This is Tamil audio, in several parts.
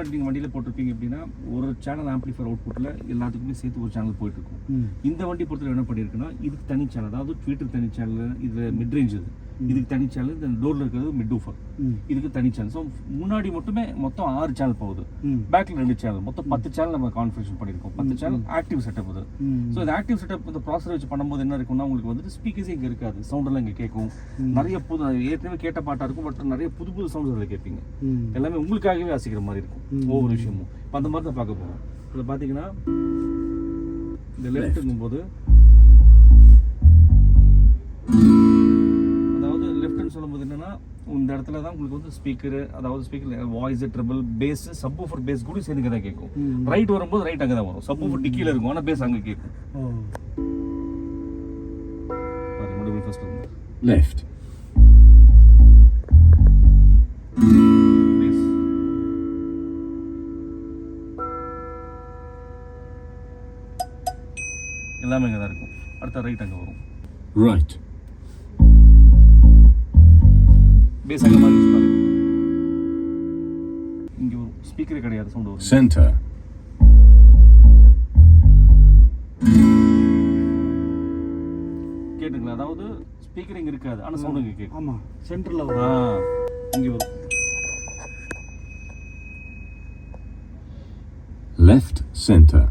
நார்மலாக நீங்கள் வண்டியில் போட்டிருப்பீங்க அப்படின்னா ஒரு சேனல் ஆம்பிளிஃபையர் அவுட்புட்டில் எல்லாத்துக்குமே சேர்த்து ஒரு சேனல் போயிட்டு இருக்கும். இந்த வண்டி பொறுத்தவரை என்ன பண்ணியிருக்குன்னா இதுக்கு தனி சேனல், அதாவது ட்வீட்டர் தனி சேனல், இது மிட் ரேஞ்ச், இதுக்கு தனி சேனல், இந்த டோரில் இருக்கிறது மிட் ஊஃபர், இதுக்கு தனி சேனல். ஸோ முன்னாடி மட்டுமே மொத்தம் 6 சேனல் போகுது, பேக்கில் 2 சேனல், மொத்தம் 10 சேனல் நம்ம கான்ஃபிகரேஷன் பண்ணியிருக்கோம். 10 சேனல் ஆக்டிவ் செட்டப் இது. ஸோ இந்த ஆக்டிவ் செட்டப் இந்த ப்ராசர் வச்சு பண்ணும்போது என்ன இருக்குன்னா உங்களுக்கு வந்துட்டு ஸ்பீக்கர்ஸே இங்கே இருக்காது, சவுண்டெல்லாம் இங்கே கேட்கும். நிறைய புது ஏற்கனவே கேட்ட பாட்டாக இருக்கும், பட் நிறைய புது புது சவுண்ட்ஸ் அதில் கேட்பீங்க. எல்லாமே உங்களுக்காகவே வாசிக்கிற மாதிரி இருக்கும் ஒவ்வொரு விஷயமும். இப்போ அந்த மாதிரி தான் பார்க்க போகிறோம். இதில் பார்த்தீங்கன்னா இந்த லெஃப்ட் இருக்கும்போது, அதாவது லெஃப்ட்னு சொல்லும்போது என்னன்னா இந்த இடத்துல தான் உங்களுக்கு வந்து ஸ்பீக்கரு, அதாவது speaker voice, treble, bass, subwoofer bass கூட சேர்ந்து தான் கேட்கும். ரைட் வரும்போது ரைட் அங்கே தான் வரும், சப்வூஃபர் டிக்கியில் இருக்கும், ஆனால் பேஸ் அங்கே கேட்கும். பாருங்க ஃபர்ஸ்ட் வந்து left, பேஸ், எல்லாமே இங்கே தான் இருக்கும். அடுத்த ரைட் அங்கே வரும், right, பேஸ் அங்கே மாதிரி யூஸ் பாருங்க. இங்கே வரும், ஸ்பீக்கரே கிடையாது, சவுண்ட் வரும். center, கேட்டுங்களா, அதாவது ஸ்பீக்கர் இங்கே இருக்காது, ஆனால் சவுண்ட் இங்கே கேட்கும். ஆமாம், சென்டரில் வரும். இங்கே வரும். left, center,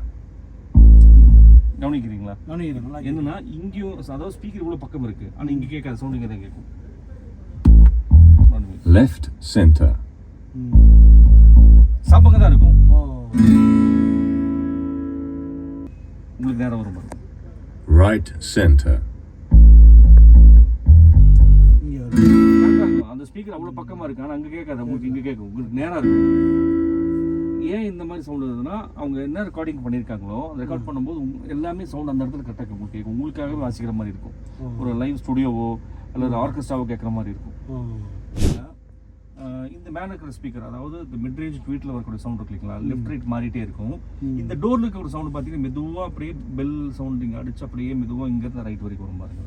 கவனிக்கிறீங்களா? நல்லா என்னன்னா இங்கேயும் அதாவது ஸ்பீக்கர் இவ்வளோ பக்கம் இருக்கு, ஆனால் இங்கே கேட்காது, சவுண்ட் இங்கே தான் கேட்கும். left, center, சப்பங்க தான் இருக்கும். உங்களுக்கு நேரம் வரும் பாருங்க. right, center, இங்கே கரெக்டாக இருக்கும். அந்த ஸ்பீக்கர் அவ்வளோ பக்கமாக இருக்கு, ஆனால் அங்கே கேட்காது, உங்களுக்கு இங்கே கேட்கும். உங்களுக்கு நேரம் இருக்கும். ஏன் இந்த மாதிரி சவுண்ட் வருதுன்னா அவங்க என்ன ரெக்கார்டிங் பண்ணியிருக்காங்களோ அந்த ரெக்கார்ட் பண்ணும்போது எல்லாமே சவுண்ட் அந்த இடத்துல கரெக்டாக உங்களுக்கு கேட்கும். உங்களுக்காகவே வாசிக்கிற மாதிரி இருக்கும். ஒரு லைவ் ஸ்டுடியோவோ அல்லது ஆர்கெஸ்ட்ராவோ கேட்குற மாதிரி இருக்கும். இந்த மேலே இருக்கிற ஸ்பீக்கர், அதாவது இந்த மிட் ரேஞ்ச் ட்வீட்டில் வரக்கூடிய சவுண்ட் இருக்கு இல்லைங்களா, லெஃப்ட் ரைட் மாறிட்டே இருக்கும். இந்த டோரில் இருக்கிற ஒரு சவுண்ட் பார்த்தீங்கன்னா மெதுவாக அப்படியே பெல் சவுண்ட் இங்கே அடிச்சு அப்படியே மெதுவாக இங்கேருந்து ரைட் வரைக்கும் வரும் பாருங்க.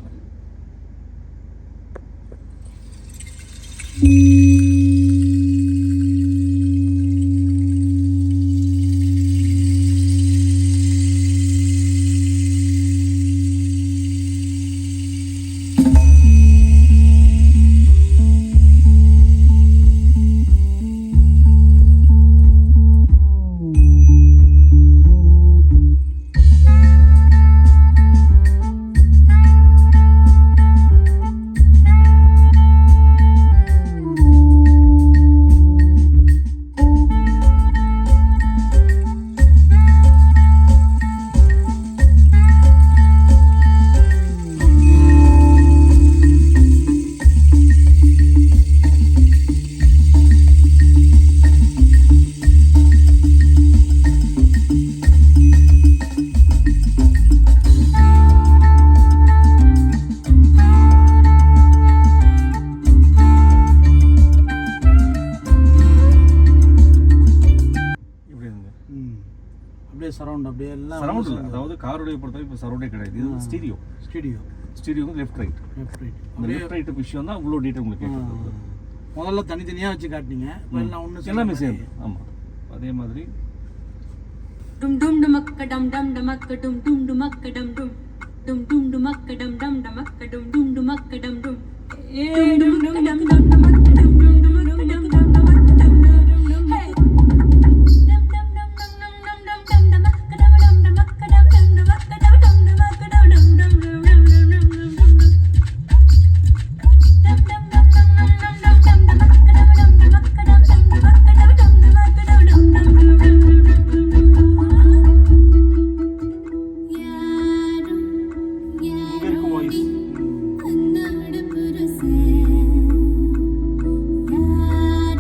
அப்படியே சரௌண்ட் அப்படியே எல்லாம் சரௌண்ட் இல்லை, அதாவது காரோடைய பொறுத்தவரை இப்போ சரௌண்டே கிடையாது, இது ஸ்டீரியோ. ஸ்டீரியோ வந்து லெஃப்ட் ரைட். அந்த லெஃப்ட் ரைட் விஷயம் தான் இவ்வளோ டீட்டெயில் உங்களுக்கு கேட்குறது. முதல்ல தனித்தனியாக வச்சு காட்டினீங்க, எல்லாம் ஒன்று எல்லாமே சேர்ந்து. ஆமாம், அதே மாதிரி டும் டும் டுமக்க டம் டம் டமக்க டும் டும் டுமக்க டம் டும் டும் டும் டுமக்க டம் டம் டமக்க டும் டும் டுமக்க டம் டும் ஏ டும் டும் டம் டம் டமக்க டும் டும் டுமக்க டம் டம் டமக்க டம் டும் ஹே டம் டம் டம் டம் டம் டம் டம் டமக்க டம் டம் டமக்க டம் டம் டமக்க டம் டம் டமக்க டம் டம் டம் டம் டம் டம் டம் டம் டம் டம் டம் டம் டம் டம் டம் டம் டம் டம் டம்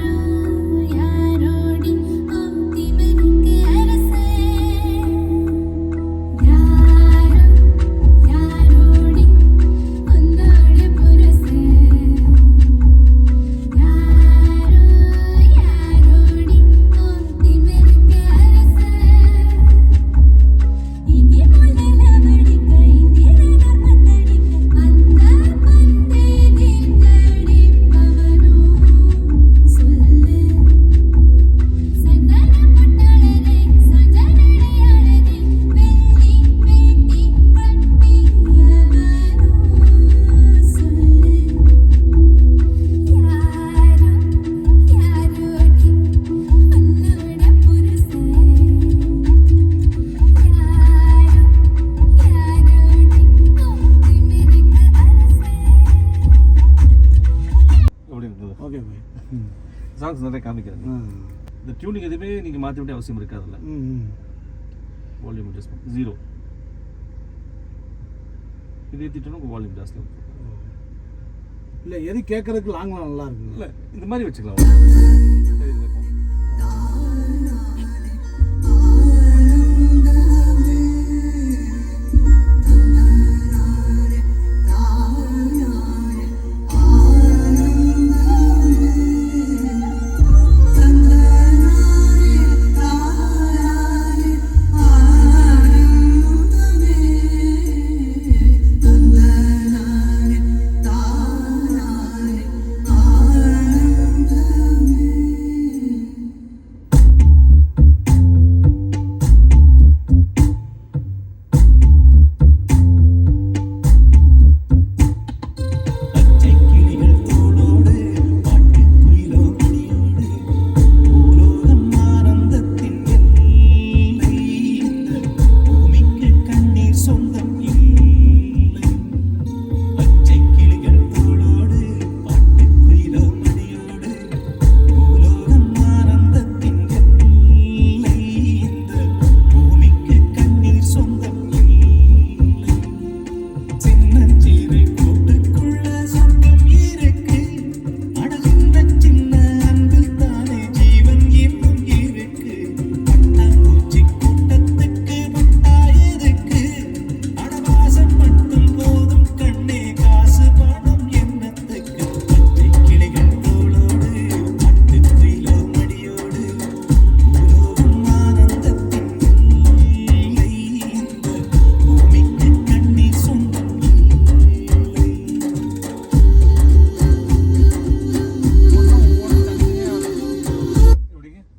நிறைய காமிக்கிறாங்க. இந்த டியூனிங் எதுவுமே நீங்கள் மாற்ற வேண்டிய அவசியம் இருக்காதுல்ல. Volume adjustment 0. இது ஏற்றிட்டோன்னா உங்கள் வால்யூம் ஜாஸ்தி இருக்கும். இல்லை எது கேட்கறதுக்கு லாங்லாம் நல்லா இருக்குங்க. இல்லை இந்த மாதிரி வச்சுக்கலாம். சரி, இது இப்போ.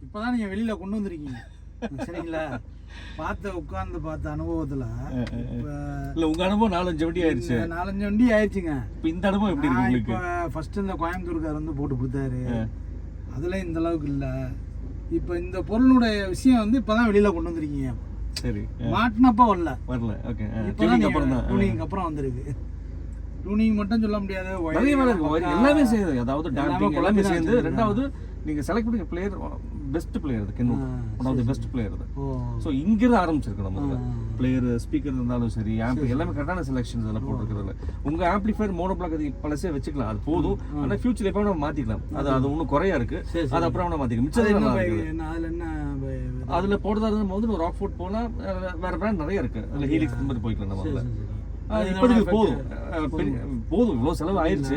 இப்போதான் நீங்கள் வெளியில் கொண்டு வந்திருக்கீங்க. சரிங்களா? உட்கார்ந்து பார்த்த அனுபவத்தில் இல்லை உங்கள் அனுபவம் 4-5 வண்டி ஆயிடுச்சு. 4-5 வண்டி ஆயிடுச்சுங்க. இப்போ இந்த அனுபவம் எப்படி இருக்கு உங்களுக்கு? இப்போ ஃபர்ஸ்ட் இந்த கோயம்புத்தூர்கார் வந்து போட்டு கொடுத்தாரு. அதில் இந்த அளவுக்கு இல்லை. இப்போ இந்த பொருளுடைய விஷயம் வந்து இப்போதான் வெளியில் கொண்டு வந்திருக்கீங்க. சரி, மாட்டினப்போ வரல. ஓகே. இப்போதான் டூனிங் அப்புறம் வந்திருக்கு. டூனிங் மட்டும் சொல்ல முடியாது, நிறைய வேலை இருக்கு. எல்லாமே செய்யுது. அதாவது டாம்பிங் எல்லாமே சேர்ந்து. ரெண்டாவது நீங்கள் செலக்ட் பண்ணி பிளேயர் பெஸ்ட் பிளேயர் அது. கென்னு one of the best player அது. ஸோ இங்கிருந்து ஆரம்பிச்சிருக்கு நம்ம பிளேயர் ஸ்பீக்கர் இருந்தாலும் சரி, ஆம்பி எல்லாமே கரெக்டான செலெக்ஷன்ஸ் அதெல்லாம் போட்டுருக்கிறதுல. உங்கள் ஆம்பிளிஃபயர் மோனோ பிளாக் அது பழசே வச்சுக்கலாம், அது போதும். ஆனால் ஃபியூச்சர் எப்போ நம்ம மாற்றிக்கலாம். அது ஒன்றும் குறையா இருக்கு. அது அப்புறம் நம்ம மாற்றிக்கலாம். மிச்சம் அதில் போடுறதா இருந்தால் வந்து ராக் ஃபோர்ட் போனால் வேற பிராண்ட் நிறைய இருக்கு. அதில் ஹீலிக்ஸ் மாதிரி போய்க்கலாம் நம்ம. இப்போதைக்கு போதும் இவ்வளோ செலவு ஆயிடுச்சு.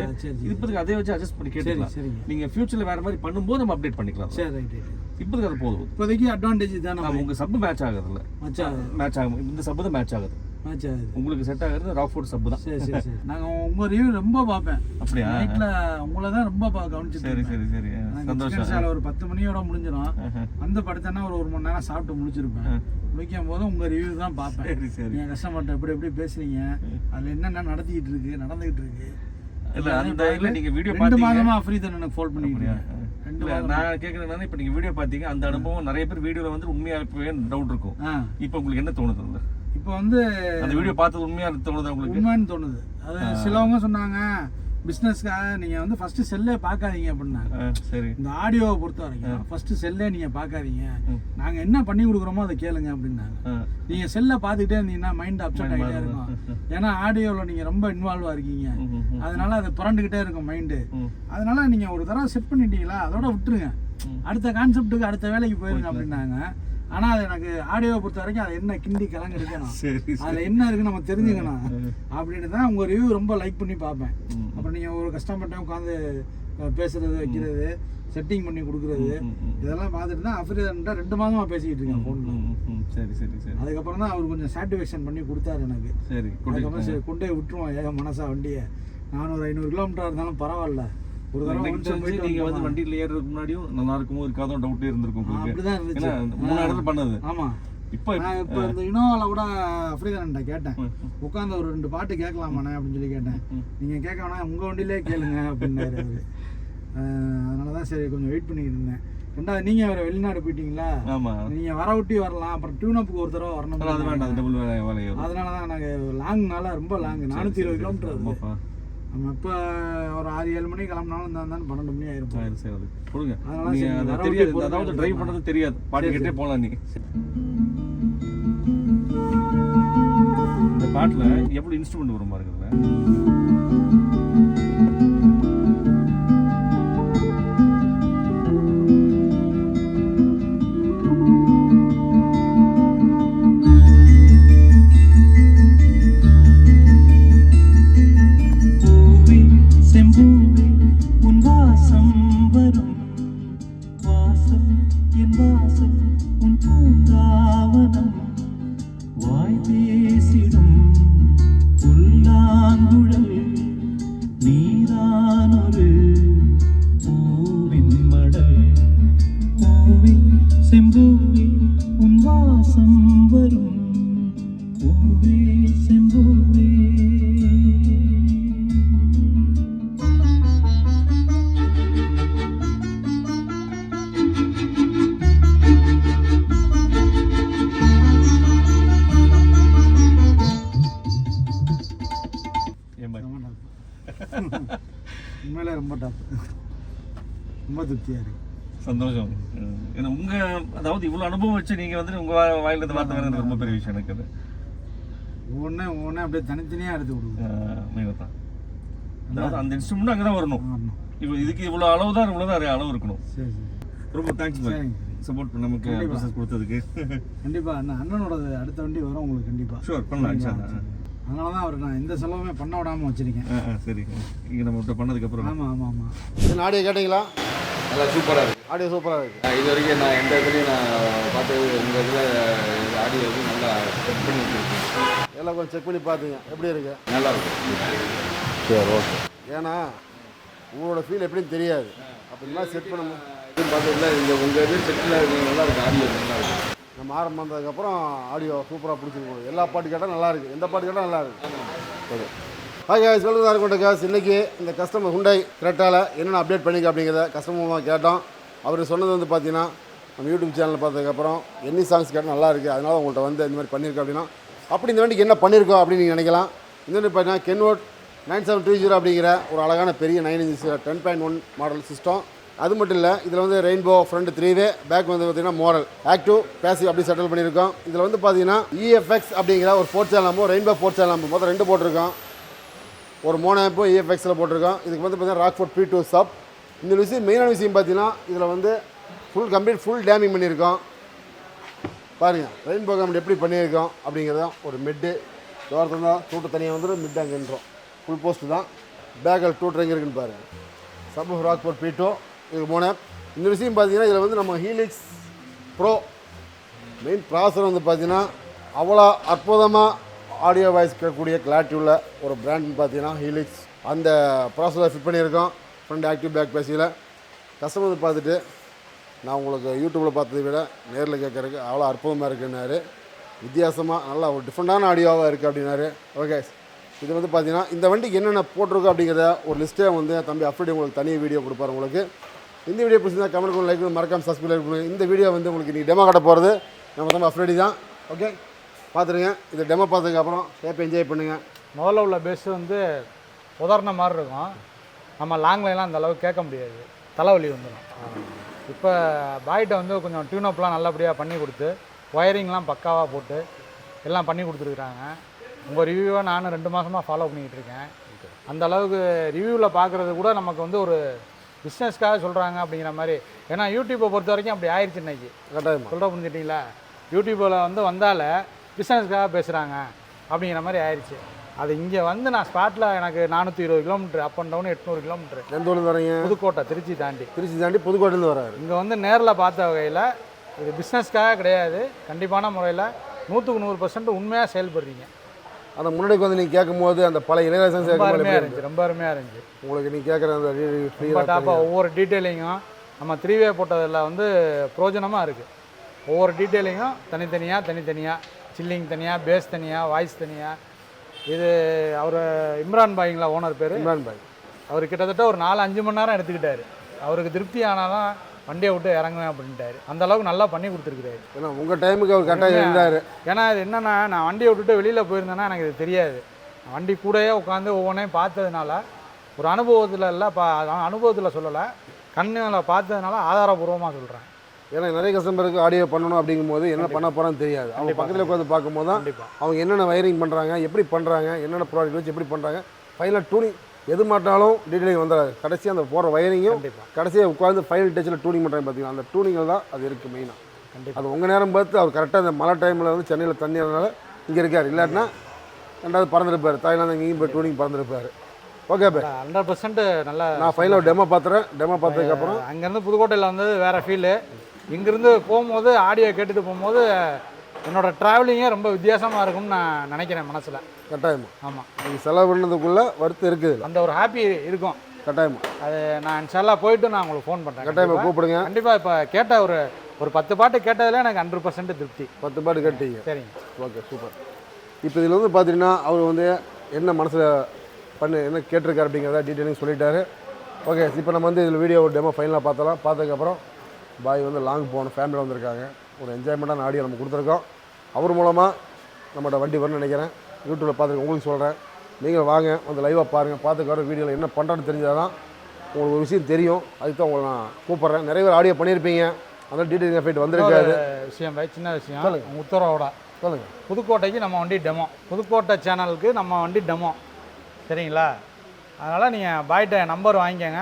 இப்போதைக்கு அதே வச்சு அட்ஜஸ்ட் பண்ணி கேட்டுக்கலாம். நீங்கள் ஃபியூச்சரில் வேற மாதிரி பண்ணும்போது நம்ம அப்டேட் பண்ணிக்கலாம். இப்போதைக்கு அது போதும். இப்போதைக்கு அட்வான்டேஜ் தானே. உங்கள் சப்பு மேட்ச் ஆகுதுல்ல, மேட்ச் ஆகும். இந்த சப்பு தான் மேட்ச் ஆகுது. உங்களுக்கு செட் ஆகுறது ராக் ஃபோர்ட் சப்பு தான். நாங்கள் உங்கள் ரிவ்யூ ரொம்ப பார்ப்பேன். அப்படியா? நைட்டில் உங்களை தான் ரொம்ப கவனிச்சு. சரி, சந்தோஷம். ஒரு 10 மணியோட முடிஞ்சிடும். வந்து படுத்தேன்னா ஒரு 1 மணி நேரம் சாப்பிட்டு முடிச்சிருப்பேன். முடிக்கும் போது உங்கள் ரிவ்யூ தான் பார்ப்பேன். நீங்கள் கஸ்டமர்கிட்ட எப்படி பேசுறீங்க, அதில் என்னென்ன நடந்துகிட்டு இருக்கு. இல்ல அந்த இல்ல நீங்க வீடியோ 2 மாதமா ஃப்ரீ தான் எனக்கு ஃபோன் பண்ணிக்கிறேன். நான் கேக்குறேன்னா இப்ப நீங்க வீடியோ பாத்தீங்க, அந்த அனுபவம் நிறைய பேர் வீடியோல வந்து உண்மையா டவுட் இருக்கும். இப்போ உங்களுக்கு என்ன தோணுது? இப்போ வந்து அந்த வீடியோ பார்த்தது உண்மையா தோணுது உங்களுக்கு? உண்மைன்னு தோணுது. அது சிலவங்க சொன்னாங்க பிஸ்னஸ்க்காக நீங்கள் வந்து ஃபர்ஸ்ட் செல்லே பார்க்காதீங்க அப்படின்னாங்க. சரி, இந்த ஆடியோவை பொறுத்த வரைக்கும் ஃபர்ஸ்ட் செல்லே நீங்கள் பார்க்காதீங்க, நாங்கள் என்ன பண்ணி கொடுக்குறோமோ அதை கேளுங்க அப்படின்னாங்க. நீங்கள் செல்லை பார்த்துக்கிட்டே இருந்தீங்கன்னா மைண்ட் அப்செட் ஆகிட்டே இருக்கும். ஏன்னா ஆடியோவில் நீங்கள் ரொம்ப இன்வால்வாக இருக்கீங்க, அதனால அது புரண்டுக்கிட்டே இருக்கும் மைண்டு. அதனால நீங்கள் ஒரு தடவை செட் பண்ணிட்டீங்களா அதோட விட்டுருங்க, அடுத்த கான்செப்டுக்கு அடுத்த வேலைக்கு போயிருங்க அப்படின்னாங்க. ஆனால் அது எனக்கு ஆடியோவை பொறுத்த வரைக்கும் அது என்ன கிண்டி கிளங்க எடுக்கணும், அதில் என்ன இருக்குன்னு நம்ம தெரிஞ்சுக்கணும் அப்படின்னு தான் உங்கள் ரிவ்யூ ரொம்ப லைக் பண்ணி பார்ப்பேன். அப்புறம் நீங்கள் ஒரு கஸ்டமர்கிட்ட உட்காந்து பேசுறது, வைக்கிறது, செட்டிங் பண்ணி கொடுக்குறது, இதெல்லாம் பார்த்துட்டு தான் அஃப்ரிதன்ட்ட 2 மாதமாக பேசிக்கிட்டு இருக்கேன் ஃபோனில். சரி. அதுக்கப்புறம் தான் அவர் கொஞ்சம் சாட்டிஸ்ஃபேக்ஷன் பண்ணி கொடுத்தாரு எனக்கு. சரி, அதுக்கப்புறம் சரி கொண்டே விட்டுருவோம் ஏக மனசா வண்டியை. 400-500 கிலோமீட்டர் இருந்தாலும் பரவாயில்ல, ஒரு தடவை நீங்க வந்து வண்டியில ஏறதுக்கு முன்னாடியும் நல்லா இருக்குமோ இருக்காதோ டவுட்டே இருந்திருக்கும் உங்களுக்கு. அப்படிதான் இருந்துச்சு. 3 இடத்துல பண்ணது. ஆமா. இப்போ இந்த இனோவாவில் கூட அஃப்ரிதன்ட்ட கேட்டேன், உட்காந்து ஒரு 2 பாட்டு கேட்கலாமாண்ணே அப்படின்னு சொல்லி கேட்டேன். நீங்கள் கேட்க வேணாம் உங்கள் வண்டியிலே கேளுங்க அப்படின்னாரு அவரு. அதனால தான் சரி கொஞ்சம் வெயிட் பண்ணிக்கிட்டு இருந்தேன். ரெண்டாவது நீங்கள் வேறு வெளிநாடு போயிட்டீங்களா, நீங்கள் வர விட்டி வரலாம், அப்புறம் டியூனப்புக்கு ஒரு தடவை வரணும். அது வேண்டாம், டபுள் வேலை. அதனால தான் நாங்கள் லாங்னால ரொம்ப லாங் 420 கிலோமீட்டர் நம்ம இப்போ ஒரு 6-7 மணிக்கு கிளம்பினாலும் இந்த வந்தாலும் 12 மணி ஆயிரும். சரி அது கொடுங்க. அதனால நீங்க சரி, அது வரவழைக்க தெரியாது, போறது அதாவது தான் டிரைவ் பண்ணுறது தெரியாது, பாட்டு கேட்டே போகலாம் நீ. இந்த பாட்டில் எவ்வளோ இன்ஸ்ட்ருமெண்ட் வரும் பாருங்க இதுல. உண்மையிலே ரொம்ப டாப், ரொம்ப திருப்தியாக இருக்குது. சந்தோஷம். ஏன்னா அதாவது இவ்வளோ அனுபவம் வச்சு நீங்கள் வந்து உங்கள் வாயிலிருந்து வார்த்தை வர்றது ரொம்ப பெரிய விஷயம் எனக்கு. அது ஒவ்வொன்றே அப்படியே தனித்தனியாக எடுத்து கொடுக்கும். தான் அதாவது அந்த இன்ஸ்ட்ருமெண்ட் அங்கே தான் வரணும். இதுக்கு இவ்வளோ அளவு தான் அளவு இருக்கணும். சரி சரி, ரொம்ப தேங்க்ஸ் பாய், சப்போர்ட் பண்ண நமக்கு பிஸ்னஸ் கொடுத்ததுக்கு. கண்டிப்பாக அண்ணனோடது அடுத்த வண்டி வரும் உங்களுக்கு கண்டிப்பாக. ஷூர் பண்ணலாம். அதனால தான் அவர் நான் எந்த செலவுமே பண்ண விடாமல் வச்சுருக்கேன். சரி, இங்கே நம்ம விட்ட பண்ணதுக்கப்புறம். ஆமாம். இந்த ஆடியோ கேட்டிங்களா? நல்லா சூப்பராக இருக்குது. ஆடியோ சூப்பராக இருக்குது. இது வரைக்கும் நான் எந்த இதுலேயும் நான் பார்த்தது உங்கள் இதில் ஆடியோ வந்து நல்லா செக் பண்ணி வச்சுருக்கேன். எல்லாம் கொஞ்சம் செக் பண்ணி பார்த்துங்க எப்படி இருக்கு. நல்லா இருக்கும். சரி, ஓகே. ஏன்னா உங்களோட ஃபீல் எப்படின்னு தெரியாது, அப்படிலாம் செட் பண்ணணும். இதுன்னு பார்த்ததில்ல, இந்த உங்கள் இது செட்டில் நல்லா இருக்குது. ஆடியோ நல்லா இருக்குது. நம்ம ஆரம்பம் வந்ததுக்கப்புறம் ஆடியோ சூப்பராக பிடிச்சிருக்கோம். எல்லா பாட்டு கேட்டால் நல்லாயிருக்கு, எந்த பாட்டு கேட்டால் நல்லாயிருக்கு. ஓகே. ஹாய் காய்ஸ், வெல்கம் இருக்கட்டும் காய்ஸ். இன்றைக்கி இந்த கஸ்டமர் ஹுண்டாய் கிரெட்டாவில் என்னென்ன அப்டேட் பண்ணிக்க அப்படிங்கிறத கஸ்டமர் கேட்டோம். அவர் சொன்னது வந்து பார்த்தீங்கன்னா, நம்ம யூடியூப் சேனல் பார்த்ததுக்கப்புறம் என்னி சாங்ஸ் கேட்டால் நல்லா இருக்குது, அதனால் உங்கள்கிட்ட வந்து இந்த மாதிரி பண்ணியிருக்கோம் அப்படின்னா, அப்படி இந்த வண்டிக்கு என்ன பண்ணியிருக்கோம் அப்படின்னு நீங்கள் நினைக்கலாம். இந்த வண்டி பார்த்தீங்கன்னா கென்வோர்ட் 9730 அப்படிங்கிற ஒரு அழகான பெரிய 9 inch 10.1 மாடல் சிஸ்டம். அது மட்டும் இல்லை, இதில் வந்து ரெயின்போ ஃப்ரண்ட் 3-வே, பேக் வந்து பார்த்தீங்கன்னா மாடல் ஆக்டிவ் பேசிவ் அப்படி செட்டில் பண்ணியிருக்கோம். இதில் வந்து பார்த்தீங்கன்னா EFX அப்படிங்கிற ஒரு 4 channel number, rainbow 4 channel number மொத்தம் 2 போட்டிருக்கோம். ஒரு மோனோ ஆம்போ EFXயில் போட்டிருக்கோம். இதுக்கு வந்து பார்த்தீங்கன்னா ராக்ஃபோர்ட் P2 சப். இந்த விஷயம் மெயினான விஷயம் பார்த்தீங்கன்னா, இதில் வந்து ஃபுல் டேமிங் பண்ணியிருக்கோம். பாருங்கள் ரெயின்போ கமெண்ட் எப்படி பண்ணியிருக்கோம் அப்படிங்கிறதான். ஒரு மிட்டு தோரத்தில் தான் தூட்டு தனியாக வந்துடும், மிட் அங்கேன்றோம். ஃபுல் போஸ்ட்டு தான். பேக்கில் டூட்டர் எங்கே இருக்குன்னு பாருங்கள். சப் ராக்ஃபோர்ட் P2 இதுக்கு மோனோ. இந்த விஷயம் பார்த்தீங்கன்னா, இதில் வந்து நம்ம ஹீலிக்ஸ் ப்ரோ மெயின் ப்ராசர் வந்து பார்த்தீங்கன்னா அவ்வளோ அற்புதமாக ஆடியோ வாய்ஸ் கேட்கக்கூடிய கிளாரிட்டி உள்ள ஒரு பிராண்ட்னு பார்த்தீங்கன்னா ஹீலிக்ஸ். அந்த ப்ராசஸரை ஃபிட் பண்ணியிருக்கோம் ஃப்ரண்ட் ஆக்டிவ் பேக் பேசியில். கஸ்டமர் வந்து பார்த்துட்டு, நான் உங்களுக்கு யூடியூப்பில் பார்த்ததை விட நேரில் கேட்குறதுக்கு அவ்வளோ அற்புதமாக இருக்குன்னாரு. வித்தியாசமாக நல்லா ஒரு டிஃப்ரெண்ட்டான ஆடியோவாக இருக்குது அப்படின்னாரு. ஓகே, இது வந்து பார்த்தீங்கன்னா இந்த வண்டிக்கு என்னென்ன போட்டிருக்கோம் அப்படிங்கிறத ஒரு லிஸ்ட்டே வந்து தம்பி அப்டேட் உங்களுக்கு தனி வீடியோ கொடுப்பாரு உங்களுக்கு. இந்த வீடியோ பிடிச்சிருந்தா கமெண்ட் பண்ணி லைக் பண்ணி மறக்காம சப்ஸ்கிரைப் பண்ணுங்கள். இந்த வீடியோ வந்து உங்களுக்கு இன்றைக்கி டெமோ காட்ட போகிறது நம்ம தம்பி அப்டேட் தான். ஓகே, பார்த்துருங்க. இந்த டெமோ பார்த்ததுக்கப்புறம் சேஃப் என்ஜாய் பண்ணுங்கள். முதல்ல உள்ள பேஸ் வந்து உதாரண மாதிரி இருக்கும். நம்ம லாங்லைன்லாம் அந்த அளவுக்கு கேட்க முடியாது, தலைவலி வந்துடும். இப்போ பாய்கிட்ட வந்து கொஞ்சம் டியூனப்லாம் நல்லபடியாக பண்ணி கொடுத்து, ஒயரிங்லாம் பக்காவாக போட்டு எல்லாம் பண்ணி கொடுத்துருக்குறாங்க. உங்கள் ரிவ்யூவை நானும் 2 மாதமாக ஃபாலோ பண்ணிக்கிட்டு இருக்கேன். அந்த அளவுக்கு ரிவ்யூவில் பார்க்குறது கூட நமக்கு வந்து ஒரு பிஸ்னஸ்க்காக சொல்கிறாங்க அப்படிங்கிற மாதிரி. ஏன்னா யூடியூப்பை பொறுத்த வரைக்கும் அப்படி ஆயிடுச்சு இன்றைக்கி. கட்டாயமாக சொல்கிற புரிஞ்சிட்டிங்களா? யூடியூப்பில் வந்தால பிஸ்னஸ்க்காக பேசுகிறாங்க அப்படிங்கிற மாதிரி ஆயிடுச்சு. அது இங்கே வந்து நான் ஸ்பாட்டில் எனக்கு 420 kilometre up and down 800 kilometre. எந்த ஊர்லேருந்து வரீங்க? புதுக்கோட்டை, திருச்சி தாண்டி புதுக்கோட்டையிலேருந்து வராரு. இங்கே வந்து நேரில் பார்த்த வகையில் இது பிஸ்னஸ்க்காக கிடையாது, கண்டிப்பான முறையில் 100% உண்மையாக செயல்படுறீங்க. அந்த முன்னாடிக்கு வந்து நீங்கள் கேட்கும்போது அந்த பழைய இளையராஜா ரொம்ப அருமையாக இருந்துச்சு, ரொம்ப அருமையாக இருந்துச்சு. உங்களுக்கு நீங்கள் கேட்குற அந்த ரொம்ப டாப்பாக ஒவ்வொரு டீட்டெயிலிங்கும் நம்ம 3-வே போட்டதில் வந்து பிரோஜனமாக இருக்குது. ஒவ்வொரு டீட்டெயிலிங்கும் தனித்தனியாக சில்லிங் தனியாக, பேஸ் தனியாக, வாய்ஸ் தனியாக. இது அவர் இம்ரான் பாய்ங்களா ஓனர் பேர்? இம்ரான் பாய். அவர் கிட்டத்தட்ட ஒரு 4-5 மணி நேரம் எடுத்துக்கிட்டாரு. அவருக்கு திருப்தி ஆனால் தான் வண்டியை விட்டு இறங்குவேன் அப்படின்ட்டாரு. அந்த அளவுக்கு நல்லா பண்ணி கொடுத்துருக்குறாரு. ஏன்னா உங்கள் டைமுக்கு அவர் கரெக்டாக இருந்தார். ஏன்னா இது என்னென்னா, நான் வண்டியை விட்டுட்டு வெளியில் போயிருந்தேன்னா எனக்கு இது தெரியாது. வண்டி கூடயே உட்காந்து ஒவ்வொன்றையும் பார்த்ததுனால ஒரு அனுபவத்தில் இல்லை, அனுபவத்தில் சொல்லலை, கண்ணில் பார்த்ததுனால ஆதாரபூர்வமாக சொல்கிறேன். ஏன்னா நிறைய கஸ்டமருக்கு ஆடியோ பண்ணணும் அப்படிங்கும்போது என்ன பண்ண போகிறான்னு தெரியாது. அவங்க பக்கத்தில் உட்காந்து பார்க்கும்போது தான் அவங்க என்னென்ன வயரிங் பண்ணுறாங்க, எப்படி பண்ணுறாங்க, என்னென்ன ப்ராடக்ட் வச்சு எப்படி பண்ணுறாங்க, ஃபைனல் டூனிங் எது மாட்டாலும் டீட்டெயிலிங் வந்துடாது. கடைசியாக அந்த போகிற வயரிங்கும் கடைசியாக உட்காந்து ஃபைனல் டச்சில் டூனிங் பண்ணுறாங்க பார்த்தீங்கன்னா, அந்த டூனிங்கில் தான் அது இருக்குது மெயினாக. அது உங்கள் நேரம் பார்த்து அவர் கரெக்டாக அந்த மழை டைமில் வந்து சென்னையில் தண்ணி இருந்தனால இங்கே இருக்கார், இல்லாட்டினா ரெண்டாவது பறந்துருப்பார், தாய்லாந்து இங்கேயும் போய் டூனிங் பறந்துருப்பார். ஓகே பா, 100% நல்லா. நான் ஃபைனலாக டெமோ பார்த்துறேன். டெமோ பார்த்ததுக்கப்புறம் அங்கேருந்து புதுக்கோட்டையில் வந்தது வேறு ஃபீலு. இங்கேருந்து போகும்போது ஆடியோ கேட்டுட்டு போகும்போது என்னோடய ட்ராவலிங்கே ரொம்ப வித்தியாசமாக இருக்கும்னு நான் நினைக்கிறேன் மனசில். கட்டாயமாக. ஆமாம், நீங்கள் செலவு பண்ணதுக்குள்ளே வருத்தம் இருக்குது, அந்த ஒரு ஹாப்பி இருக்கும். கட்டாயமாக. அது நான் இன்ஷால்லா போயிட்டு நான் உங்களுக்கு ஃபோன் பண்ணுறேன். கட்டாயமாக கூப்பிடுங்க. கண்டிப்பாக. இப்போ கேட்ட ஒரு 10 பாட்டு கேட்டதில் எனக்கு 100% திருப்தி. 10 பாட்டு கேட்டீங்க. சரிங்க, ஓகே, சூப்பர். இப்போ இதில் வந்து பார்த்தீங்கன்னா அவர் வந்து என்ன மனசில் என்ன கேட்டிருக்காரு அப்படிங்கிறத டீட்டெயிலிங் சொல்லிட்டாரு. ஓகே, இப்போ நம்ம வந்து இதில் வீடியோ டெமோ ஃபைனலாக பார்த்தலாம். பார்த்ததுக்கப்புறம் பாய் வந்து லாங் போகணும், ஃபேமிலியில் வந்திருக்காங்க, ஒரு என்ஜாய்மெண்ட்டான ஆடியோ நம்ம கொடுத்துருக்கோம். அவர் மூலமாக நம்மகிட்ட வண்டி வரணும்னு நினைக்கிறேன். யூடியூப்பில் பார்த்துருக்கேன், உங்களுக்கு சொல்கிறேன், நீங்கள் வாங்க வந்து லைவாக பாருங்கள். பார்த்துக்கார வீடியோவில் என்ன பண்ணுறான்னு தெரிஞ்சால் தான் உங்களுக்கு ஒரு விஷயம் தெரியும். அதுக்கு தான் உங்களை நான் கூப்பிட்றேன். நிறைய பேர் ஆடியோ பண்ணியிருப்பீங்க, அதனால் டீட்டெயிலிங் எஃபெக்ட் வந்திருக்காது. விஷயம் பாய், சின்ன விஷயம். சொல்லுங்கள். உத்தரவோட சொல்லுங்கள். புதுக்கோட்டைக்கு நம்ம வண்டி டெமோ, புதுக்கோட்டை சேனலுக்கு நம்ம வண்டி டெமோ, சரிங்களா? அதனால் நீங்கள் பாய்கிட்ட நம்பர் வாங்கிக்கோங்க.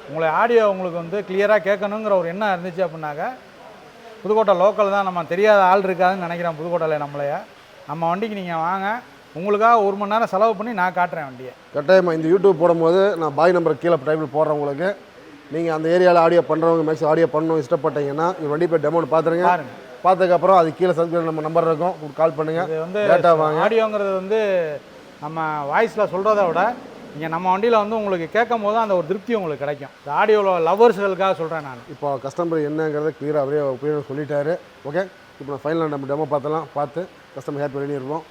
உங்களை ஆடியோ உங்களுக்கு வந்து கிளியராக கேட்கணுங்கிற ஒரு எண்ணம் இருந்துச்சு அப்படின்னாக்க, புதுக்கோட்டை லோக்கல் தான், நம்ம தெரியாத ஆள் இருக்காதுன்னு நினைக்கிறேன் புதுக்கோட்டையில் நம்மளைய. நம்ம வண்டிக்கு நீங்கள் வாங்க, உங்களுக்காக 1 மணி நேரம் செலவு பண்ணி நான் காட்டுறேன் வண்டியை. கட்டாயமாக இந்த யூடியூப் போடும்போது நான் பாய் நம்பர் கீழே டைமில் போடுறேன் உங்களுக்கு. நீங்கள் அந்த ஏரியாவில் ஆடியோ பண்ணுறவங்க மேக்ஸிமம் ஆடியோ பண்ணணும் இஷ்டப்பட்டீங்கன்னா இது வண்டி போய் டெமோ பார்த்துருங்க. பார்த்ததுக்கப்புறம் அது கீழே சப்ஸ்கிரைப் நம்ம நம்பர் இருக்கும், கால் பண்ணுங்கள். இது வந்து டேட்டா வாங்க. ஆடியோங்கிறது வந்து நம்ம வாய்ஸில் சொல்கிறத விட இங்கே நம்ம வண்டியில் வந்து உங்களுக்கு கேட்கும் போது அந்த ஒரு திருப்தி உங்களுக்கு கிடைக்கும். இந்த ஆடியோவில் லவ்வர்ஸ்களுக்காக சொல்கிறேன் நான். இப்போ கஸ்டமர் என்னங்கிறத கிளியராக அப்படியே ஒப்பீனியன் சொல்லிட்டாரு. ஓகே, இப்போ நான் ஃபைனலாக நம்ம டெமோ பார்த்தலாம், பார்த்து கஸ்டமர் ஹேப்பி பண்ணி இருப்போம்.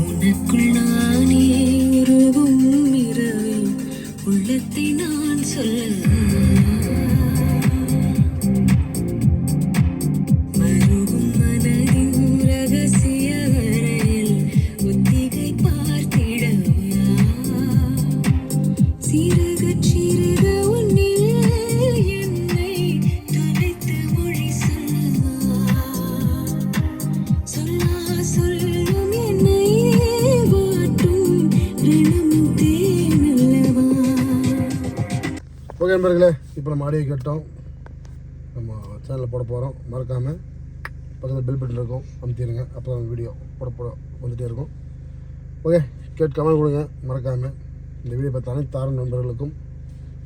உனக்குள் நானே உருவும் இரவில் உள்ளத்தை நான் சொல்ல மருகும் மனதின் ரகசிய அறையில் ஒத்திகை பார்த்திடவா சிறுக சிறுக உன்னில் என்னை தொலைத்து மொழி சொல்லவா சொல்லா சொல்லும் என்னை வாட்டும் ரணமும் தேனல்லவா. ஓகே நண்பர்களே, இப்போ நம்ம ஆடியோ கேட்டோம், நம்ம சேனலில் போட போகிறோம். மறக்காமல் பக்கத்தில் பெல் பட்டன் இருக்கும், அமுத்திடுங்க. அப்போ தான் வீடியோ போட வந்துகிட்டே இருக்கும். ஓகே, கேட்டு கமெண்ட் கொடுங்க மறக்காமல். இந்த வீடியோ பார்த்த அனைத்து ஆர்வம் நண்பர்களுக்கும்,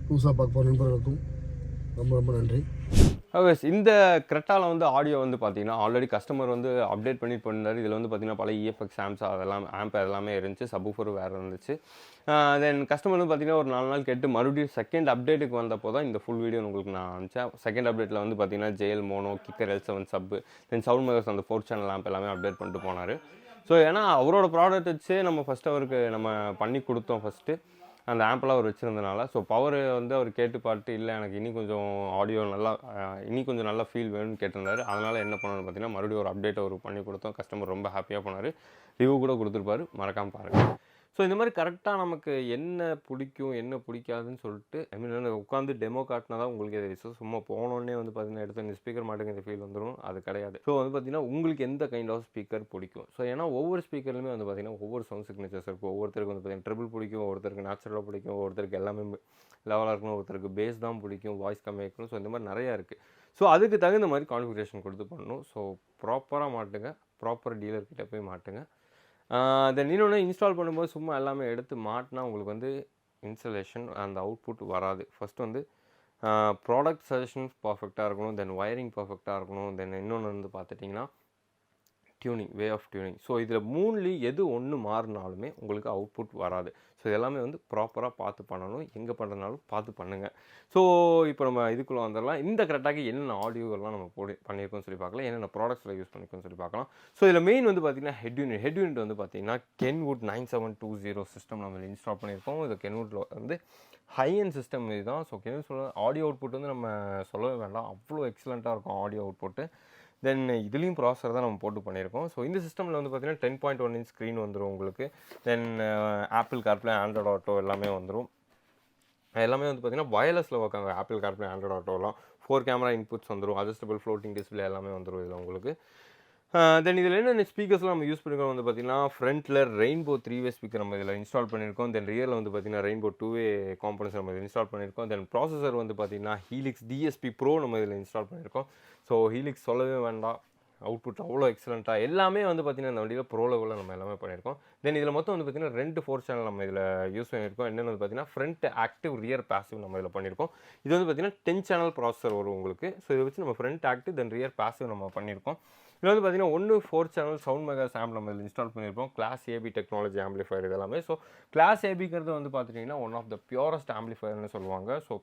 புதுசாக பார்க்க போகிற நண்பர்களுக்கும் ரொம்ப ரொம்ப நன்றி. இந்த கிரெட்டாவில் வந்து ஆடியோ வந்து பார்த்தீங்கன்னா ஆல்ரெடி கஸ்டமர் வந்து அப்டேட் பண்ணி பண்ணிருந்தார். இதில் வந்து பார்த்தீங்கன்னா பல இஎஃப்எக்ஸ் ஆம்ப் எல்லாமே இருந்துச்சு, சப்வூஃபர் வேறு இருந்துச்சு. தென் கஸ்டமர் வந்து பார்த்தீங்கன்னா ஒரு 4 நாள் கேட்டு மறுபடியும் செகண்ட் அப்டேட்டுக்கு வந்தப்போ தான் இந்த ஃபுல் வீடியோ உங்களுக்கு நான் அனுப்பிச்சேன். செகண்ட் அப்டேட்டில் வந்து பார்த்தீங்கன்னா ஜெயல் மோனோ, கிக்கர் L7 சப்பு, தென் சவுண்ட் மேக்கர்ஸ் அந்த 4 சேனல் ஆம்ப் எல்லாமே அப்டேட் பண்ணிட்டு போனார். ஸோ ஏன்னா அவரோட ப்ராடக்ட் வச்சே நம்ம ஃபஸ்ட்டு அவருக்கு நம்ம பண்ணி கொடுத்தோம். ஃபஸ்ட்டு அந்த ஆம்பெல்லாம் அவர் வச்சுருந்தனால ஸோ பவர் வந்து அவர் கேட்டு பார்த்து இல்லை எனக்கு இன்னும் கொஞ்சம் ஆடியோ நல்லா இன்னும் கொஞ்சம் நல்லா ஃபீல் வேணும்னு கேட்டிருந்தாரு. அதனால் என்ன பண்ணணும்னு பார்த்தீங்கன்னா மறுபடியும் ஒரு அப்டேட் அவர் பண்ணி கொடுத்தோம். கஸ்டமர் ரொம்ப ஹாப்பியாக போனார், ரிவ்யூ கூட கொடுத்துருப்பாரு, மறக்காமல் பாருங்கள். ஸோ இந்த மாதிரி கரெக்டாக நமக்கு என்ன பிடிக்கும் என்ன பிடிக்காதுன்னு சொல்லிட்டு உட்காந்து டெமோ காட்டினா தான் உங்களுக்கு எது சும்மா போனோடனே வந்து பார்த்தீங்கன்னா எடுத்து இந்த ஸ்பீக்கர் மாட்டுக்கு இந்த ஃபீல் வந்துடும், அது கிடையாது. ஸோ வந்து பார்த்தீங்கன்னா உங்களுக்கு எந்த கைண்ட் ஆஃப் ஸ்பீக்கர் பிடிக்கும். ஸோ ஏன்னா ஒவ்வொரு ஸ்பீக்கர்லையுமே வந்து பார்த்தீங்கன்னா ஒவ்வொரு சவுண்ட் சிக்னேச்சர்ஸ் இருக்கும். ஒவ்வொருத்தருக்கு வந்து பார்த்தீங்கன்னா ட்ரிபிள் பிடிக்கும், ஒருத்தருக்கு நேச்சுரலாக பிடிக்கும், ஒருத்தருக்கு எல்லாமே லெவலாக இருக்கணும், ஒருத்தருக்கு பேஸ் தான் பிடிக்கும், வாய்ஸ் கம்மியாக இருக்கணும். ஸோ இந்த மாதிரி நிறையா இருக்குது. ஸோ அதுக்கு தகுந்த மாதிரி கான்ஃபிகரேஷன் கொடுத்து பண்ணணும். ஸோ ப்ராப்பராக மாட்டுங்க, ப்ராப்பர் டீலர்கிட்ட போய் மாட்டுங்க. தென் இன்னொன்று இன்ஸ்டால் பண்ணும்போது சும்மா எல்லாமே எடுத்து மாட்டினா உங்களுக்கு வந்து இன்ஸ்டலேஷன் அந்த அவுட்புட் வராது. ஃபஸ்ட்டு வந்து ப்ராடக்ட் சஜஷன் பர்ஃபெக்டாக இருக்கணும், தென் ஒயரிங் பர்ஃபெக்டாக இருக்கணும், தென் இன்னொன்று வந்து பார்த்துட்டிங்கன்னா tuning, way of tuning. So இதில் மூணுலேயும் எது ஒன்று மாறினாலுமே உங்களுக்கு அவுட்புட் வராது. ஸோ இதெல்லாமே வந்து ப்ராப்பராக பார்த்து பண்ணணும். எங்கே பண்ணுறதுனாலும் பார்த்து பண்ணுங்கள். ஸோ இப்போ நம்ம இதுக்குள்ளே வந்துடலாம். இந்த கரெக்டாக என்னென்ன ஆடியோலாம் நம்ம பண்ணியிருக்கோம்னு சொல்லி பார்க்கலாம், என்னென்ன ப்ராடக்ட்ஸில் யூஸ் பண்ணியிருக்கோம்னு சொல்லி பார்க்கலாம். ஸோ இதில் மெயின் வந்து பார்த்திங்கன்னா ஹெட் யூனிட் வந்து பார்த்திங்கன்னா Kenwood 9720 சிஸ்டம் நம்ம இன்ஸ்டால் பண்ணியிருக்கோம். இது Kenwoodல வந்து ஹை அண்ட் சிஸ்டம் இதுதான். ஸோ Kenwood சொல்ல ஆடியோ அவுட்புட் வந்து நம்ம சொல்லவே வேண்டாம், அவ்வளோ எக்ஸலண்ட்டாக இருக்கும் ஆடியோ அவுட்புட்டு. தென் இதுலேயும் ப்ராசஸர் தான் நம்ம போட்டு பண்ணியிருக்கோம். ஸோ இந்த சிஸ்டமில் வந்து பார்த்திங்கன்னா 10.1 இன்ச் ஸ்க்ரீன் வந்துடும் உங்களுக்கு. Then Apple CarPlay, Android Auto எல்லாமே வந்துடும். எல்லாமே வந்து பார்த்திங்கன்னா வயர்லெஸில் ஒர்க் ஆகும். ஆப்பிள் கார்ப்ளே, ஆண்ட்ராய்டு ஆட்டோலாம் 4 கேமரா இன்புட்ஸ் வந்துடும். அட்ஜஸ்டபிள் ஃப்ளோட்டிங் டிஸ்பிளே எல்லாமே வந்துடும் இதில் உங்களுக்கு. தென் இதில் என்னென்ன ஸ்பீக்கர்ஸ்லாம் நம்ம யூஸ் பண்ணியிருக்கோம் வந்து பார்த்திங்கன்னா ஃப்ரண்ட்டில் ரெயின்போ 3-வே ஸ்பீக்கர் நம்ம இதில் இன்ஸ்டால் பண்ணியிருக்கோம். தென் ரியரில் வந்து பார்த்திங்கன்னா ரெயின்போ 2-வே காம்பனன்ஸ் நம்ம இதில் இன்ஸ்டால் பண்ணியிருக்கோம். தென் ப்ராசஸர் வந்து பார்த்திங்கன்னா Helix DSP Pro நம்ம இதில் இன்ஸ்டால் பண்ணியிருக்கோம். ஸோ Helix சொல்லவே வேண்டாம், அவுட்புட் அவ்வளோ எக்ஸலண்ட்டாக எல்லாமே வந்து பார்த்திங்கன்னா இந்த வண்டியில் ப்ரோ லெவலில் நம்ம எல்லாமே பண்ணியிருக்கோம். தென் இதில் மொத்தம் வந்து பார்த்திங்கன்னா 2 4 சேனல் நம்ம இதில் யூஸ் பண்ணியிருக்கோம். என்னென்னு வந்து பார்த்திங்கன்னா ஃப்ரண்ட் ஆக்டிவ், ரியர் பாசிவ் நம்ம இதில் பண்ணியிருக்கோம். இது வந்து பார்த்திங்கன்னா 10 சேனல் ப்ராசஸர் வரும் உங்களுக்கு. ஸோ இதை வச்சு நம்ம ஃப்ரண்ட் ஆக்டிவ் தென் ரியர் பாசிவ் நம்ம பண்ணியிருக்கோம். இதில் வந்து பார்த்திங்கன்னா 4 சேனல் சவுண்ட் மெகா சாம்பிள் நம்ம இதில் இன்ஸ்டால் பண்ணியிருப்போம். கிளாஸ் ஏபி டெக்னாலஜி ஆம்பிளிஃபயர் இதெல்லாமே. ஸோ கிளாஸ் ஏபிங்கிறது வந்து பார்த்துட்டிங்கன்னா ஒன் ஆஃப் த பியூரஸ்ட் ஆம்பிளிஃபயர்னு சொல்லுவாங்க. ஸோ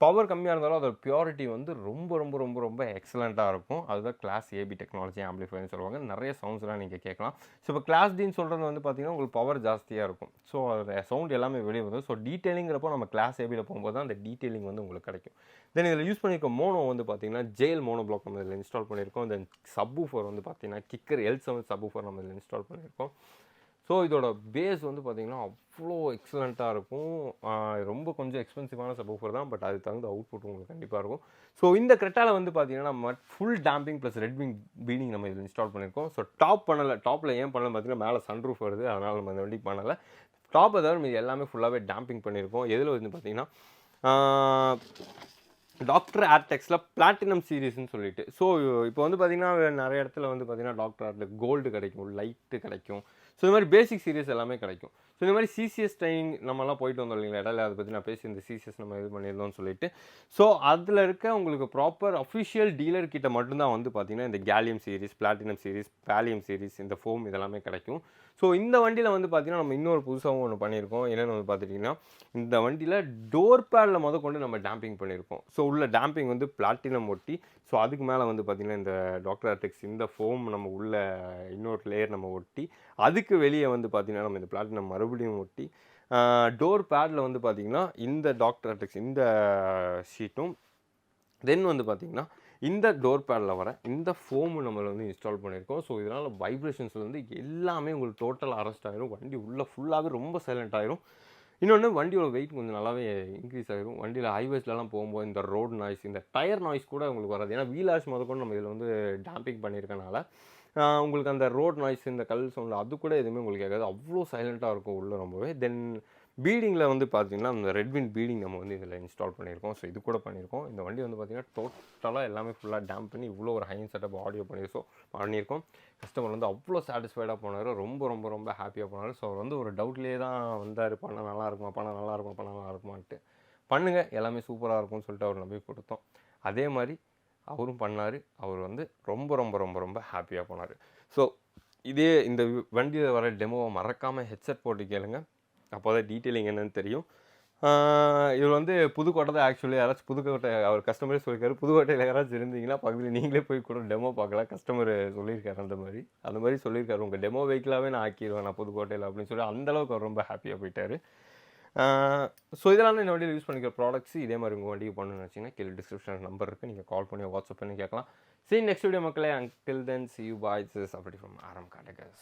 பவர் கம்மியாக இருந்தாலும் அதோட பியூரிட்டி வந்து ரொம்ப ரொம்ப ரொம்ப ரொம்ப எக்ஸலண்ட்டாக இருக்கும். அதுதான் கிளாஸ் ஏபி டெக்னாலஜி ஆம்பிளிஃபயர்னு சொல்லுவாங்க. நிறைய சவுண்ட்ஸ்லாம் நீங்கள் கேட்கலாம். ஸோ இப்போ கிளாஸ் டின்னு சொல்கிறது வந்து பார்த்திங்கன்னா உங்களுக்கு பவர் ஜாஸ்தியாக இருக்கும். ஸோ அதோட சவுண்ட் எல்லாமே வெளியே வரும். ஸோ டீட்டெயிலிங்கிறப்போ நம்ம கிளாஸ் ஏபியில் போகும்போது தான் அந்த டீட்டெயிலிங் வந்து உங்களுக்கு கிடைக்கும். தென் இதில் யூஸ் பண்ணியிருக்க மோனோ வந்து பார்த்திங்கன்னா ஜெயில் மோனோ பிளாக் நம்ம இதில் இன்ஸ்டால் பண்ணியிருக்கோம். தென் சப்வூஃபர் வந்து பார்த்திங்கன்னா கிக்கர் L7 சப்வூஃபர் நம்ம இதில் இன்ஸ்டால் பண்ணியிருக்கோம். ஸோ இதோட பேஸ் வந்து பார்த்திங்கன்னா அவ்வளோ எக்ஸலண்ட்டாக இருக்கும். ரொம்ப கொஞ்சம் எக்ஸ்பென்சிவான சப்வூஃபர் தான், பட் அதுக்கு தகுந்த அவுட்புட் உங்களுக்கு கண்டிப்பாக இருக்கும். ஸோ இந்த கிரெட்டாவில் வந்து பார்த்திங்கன்னா நம்ம full damping plus red wing feeding நம்ம இதில் இன்ஸ்டால் பண்ணியிருக்கோம். ஸோ டாப் பண்ணலை, டாப்பில் ஏன் பண்ணல பார்த்திங்கன்னா மேலே சன்ரூஃப் வருது, அதனால் நம்ம இந்த வண்டி பண்ணலை. டாப் தவிர மீது எல்லாமே ஃபுல்லாகவே டேம்பிங் பண்ணியிருக்கோம். எதில் வந்து பார்த்திங்கன்னா டாக்டர் ஏர்டெக்ஸில் பிளாட்டினம் சீரீஸ்ன்னு சொல்லிட்டு. ஸோ இப்போ வந்து பார்த்திங்கன்னா நிறைய இடத்துல வந்து பார்த்திங்கன்னா டாக்டர் ஏர்டெக் கோல்டு கிடைக்கும், லைட்டு கிடைக்கும். ஸோ இந்த மாதிரி பேசிக் சீரியஸ் எல்லாமே கிடைக்கும். ஸோ இந்த மாதிரி சிசிஎஸ் ட்ரைனிங் நம்மலாம் போயிட்டு வந்தோம் இல்லைங்களா, இடையில அதை பற்றி நான் பேசி இந்த சிசிஎஸ் நம்ம இது பண்ணியிருந்தோம்னு சொல்லிட்டு. ஸோ அதில் இருக்க உங்களுக்கு ப்ராப்பர் அஃபிஷியல் டீலர் கிட்ட மட்டும்தான் வந்து பார்த்திங்கன்னா இந்த கேலியம் சீரிஸ், பிளாட்டினம் சீரிஸ், பேலியம் சீரிஸ், இந்த ஃபோம் இதெல்லாமே கிடைக்கும். ஸோ இந்த வண்டியில் வந்து பார்த்திங்கன்னா நம்ம இன்னொரு புதுசாகவும் ஒன்று பண்ணியிருக்கோம். என்னென்னு வந்து பார்த்துட்டிங்கன்னா இந்த வண்டியில் டோர் பேடில் கொண்டு நம்ம டேம்பிங் பண்ணியிருக்கோம். ஸோ உள்ள டேம்பிங் வந்து பிளாட்டினம் ஒட்டி, ஸோ அதுக்கு மேலே வந்து பார்த்திங்கன்னா இந்த டாக்டர் ஏர்டெக்ஸ் இந்த ஃபோம் நம்ம உள்ள இன்னொரு லேயர் நம்ம ஒட்டி, அதுக்கு வெளியே வந்து பார்த்திங்கன்னா நம்ம இந்த பிளாட்டினம் மறுபடியும் ஒட்டி, டோர் பேடில் வந்து பார்த்திங்கன்னா இந்த டாக்டர் ஏர்டெக்ஸ் இந்த ஷீட்டும், தென் வந்து பார்த்திங்கன்னா இந்த டோர் பேடில் வர இந்த ஃபோமு நம்மளை வந்து இன்ஸ்டால் பண்ணியிருக்கோம். ஸோ இதனால் வைப்ரேஷன்ஸ் வந்து எல்லாமே உங்களுக்கு டோட்டல் அரெஸ்ட் ஆகிரும். வண்டி உள்ளே ஃபுல்லாகவே ரொம்ப சைலண்ட் ஆகிரும். இன்னொன்று வண்டியோட வெயிட் கொஞ்சம் நல்லாவே இன்க்ரீஸ் ஆகிரும். வண்டியில் ஹைவேஸ்லலாம் போகும்போது இந்த ரோட் நாய்ஸ், இந்த டயர் நாய்ஸ் கூட உங்களுக்கு வராது. ஏன்னா வீலாஷ் முதற்கொண்டு நம்ம இதில் வந்து டேம்பிங் பண்ணியிருக்கனால உங்களுக்கு அந்த ரோட் நாய்ஸ், இந்த கல் சவுண்ட் அது கூட எதுவுமே உங்களுக்கு கேட்காது. அவ்வளோ சைலண்ட்டாக இருக்கும் உள்ளே ரொம்பவே. தென் பீடிங்கில் வந்து பார்த்திங்கன்னா அந்த ரெட்வின் பீடிங் நம்ம வந்து இதில் இன்ஸ்டால் பண்ணியிருக்கோம். ஸோ இது கூட பண்ணியிருக்கோம். இந்த வண்டி வந்து பார்த்திங்கன்னா டோட்டலாக எல்லாமே ஃபுல்லாக டேம்ப் பண்ணி இவ்வளோ ஒரு ஹை செட்டப் ஆடியோ பண்ணியிருக்கோம். கஸ்டமர் வந்து அவ்வளோ சாட்டிஸ்ஃபைடாக போனார், ரொம்ப ரொம்ப ரொம்ப ஹாப்பியாக போனார். ஸோ அவர் வந்து ஒரு டவுட்லேயே தான் வந்தார், பண்ண நல்லா இருக்குமான்ட்டு. பண்ணுங்கள், எல்லாமே சூப்பராக இருக்கும்னு சொல்லிட்டு அவர் நம்பி கொடுத்தோம். அதே மாதிரி அவரும் பண்ணார். அவர் வந்து ரொம்ப ரொம்ப ரொம்ப ரொம்ப ஹாப்பியாக போனார். ஸோ இதே இந்த வண்டியில் வர டெமோவை மறக்காமல் ஹெட்செட் போட்டு கேளுங்க, அப்போ தான் டீட்டெயிலிங் என்னன்னு தெரியும். இவர் வந்து புதுக்கோட்டை தான். ஆக்சுவலி யாராச்சும் புதுக்கோட்டை அவர் கஸ்டமரே சொல்லியிருக்காரு, புதுக்கோட்டையில் யாராச்சும் இருந்தீங்கன்னா பக்கத்தில் நீங்களே போய் கூட டெமோ பார்க்கலாம். கஸ்டமர் சொல்லியிருக்காரு அந்த மாதிரி சொல்லியிருக்காரு. உங்கள் டெமோ வெஹிக்கிளாகவே நான் ஆக்கிடுவேன் நான் புதுக்கோட்டையில் அப்படின்னு சொல்லி அந்தளவுக்கு அவர் ரொம்ப ஹாப்பியாக போயிட்டார். ஸோ இதெல்லாம் இந்த வண்டியில் யூஸ் பண்ணிக்கிற ப்ராடக்ட்ஸ் இதே மாதிரி உங்கள் வண்டிக்கு பண்ணணும்னு வச்சிங்கன்னா கீழே டிஸ்கிரிப்ஷன் நம்பர் இருக்குது, நீங்கள் கால் பண்ணி வாட்ஸ்அப் பண்ணி கேட்கலாம். சரி, நெக்ஸ்ட் வீடியோ மக்களே. until then see you, bye. This is Sapati from RM Cartagers.